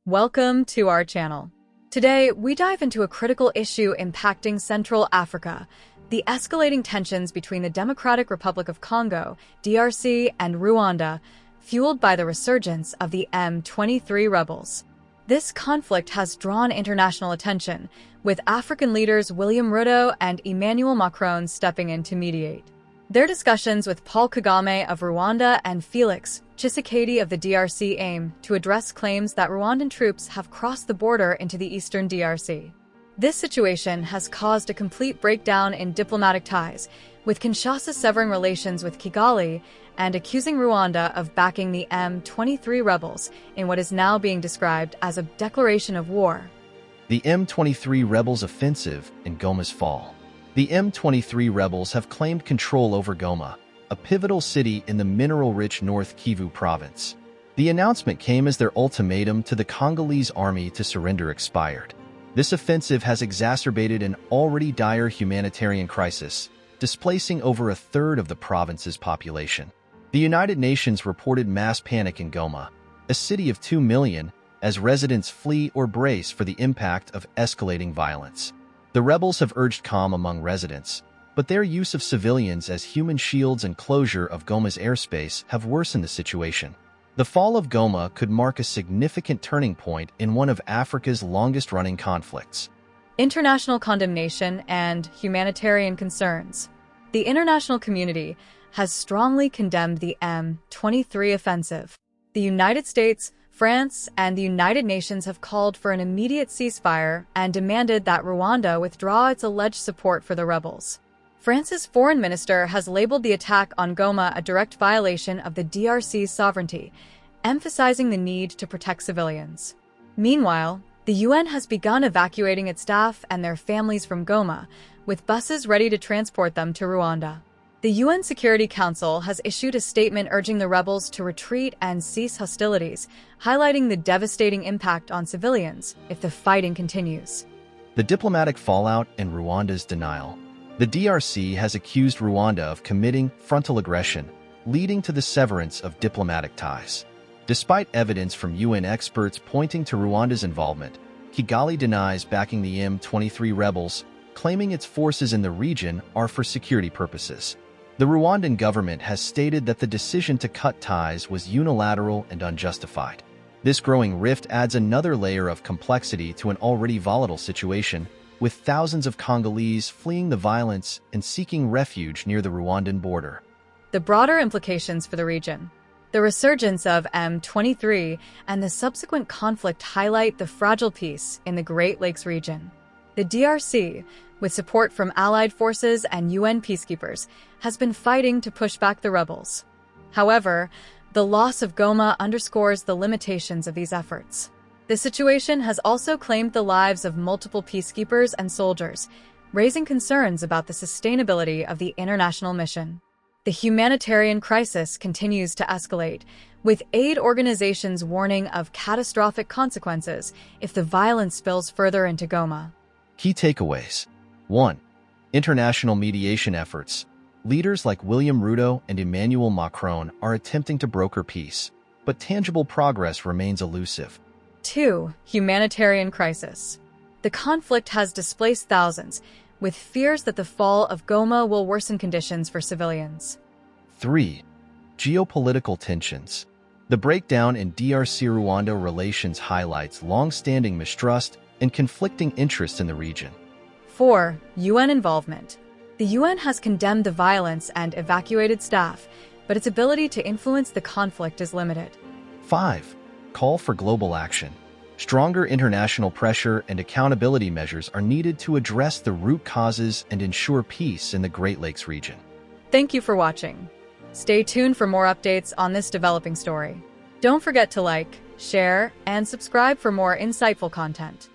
Welcome to our channel. Today, we dive into a critical issue impacting Central Africa, the escalating tensions between the Democratic Republic of Congo, DRC, and Rwanda, fueled by the resurgence of the M23 rebels. This conflict has drawn international attention, with African leaders William Ruto and Emmanuel Macron stepping in to mediate. Their discussions with Paul Kagame of Rwanda and Felix Tshisekedi of the DRC aim to address claims that Rwandan troops have crossed the border into the eastern DRC. This situation has caused a complete breakdown in diplomatic ties, with Kinshasa severing relations with Kigali and accusing Rwanda of backing the M23 rebels in what is now being described as a declaration of war. The M23 rebels' offensive in Goma's fall. The M23 rebels have claimed control over Goma, a pivotal city in the mineral-rich North Kivu province. The announcement came as their ultimatum to the Congolese army to surrender expired. This offensive has exacerbated an already dire humanitarian crisis, displacing over a third of the province's population. The United Nations reported mass panic in Goma, a city of 2 million, as residents flee or brace for the impact of escalating violence. The rebels have urged calm among residents, but their use of civilians as human shields and closure of Goma's airspace have worsened the situation. The fall of Goma could mark a significant turning point in one of Africa's longest-running conflicts. International condemnation and humanitarian concerns. The international community has strongly condemned the M23 offensive. The United States, France, and the United Nations have called for an immediate ceasefire and demanded that Rwanda withdraw its alleged support for the rebels. France's foreign minister has labeled the attack on Goma a direct violation of the DRC's sovereignty, emphasizing the need to protect civilians. Meanwhile, the UN has begun evacuating its staff and their families from Goma, with buses ready to transport them to Rwanda. The UN Security Council has issued a statement urging the rebels to retreat and cease hostilities, highlighting the devastating impact on civilians if the fighting continues. The diplomatic fallout and Rwanda's denial. The DRC has accused Rwanda of committing frontal aggression, leading to the severance of diplomatic ties. Despite evidence from UN experts pointing to Rwanda's involvement, Kigali denies backing the M23 rebels, claiming its forces in the region are for security purposes. The Rwandan government has stated that the decision to cut ties was unilateral and unjustified. This growing rift adds another layer of complexity to an already volatile situation, with thousands of Congolese fleeing the violence and seeking refuge near the Rwandan border. The broader implications for the region. The resurgence of M23 and the subsequent conflict highlight the fragile peace in the Great Lakes region. The DRC, with support from allied forces and UN peacekeepers, has been fighting to push back the rebels. However, the loss of Goma underscores the limitations of these efforts. The situation has also claimed the lives of multiple peacekeepers and soldiers, raising concerns about the sustainability of the international mission. The humanitarian crisis continues to escalate, with aid organizations warning of catastrophic consequences if the violence spills further into Goma. Key takeaways. 1. International mediation efforts. Leaders like William Ruto and Emmanuel Macron are attempting to broker peace, but tangible progress remains elusive. 2. Humanitarian crisis. The conflict has displaced thousands, with fears that the fall of Goma will worsen conditions for civilians. 3. Geopolitical tensions. The breakdown in DRC-Rwanda relations highlights long-standing mistrust and conflicting interests in the region. 4. UN involvement. The UN has condemned the violence and evacuated staff, but its ability to influence the conflict is limited. 5. Call for global action. Stronger international pressure and accountability measures are needed to address the root causes and ensure peace in the Great Lakes region. Thank you for watching. Stay tuned for more updates on this developing story. Don't forget to like, share, and subscribe for more insightful content.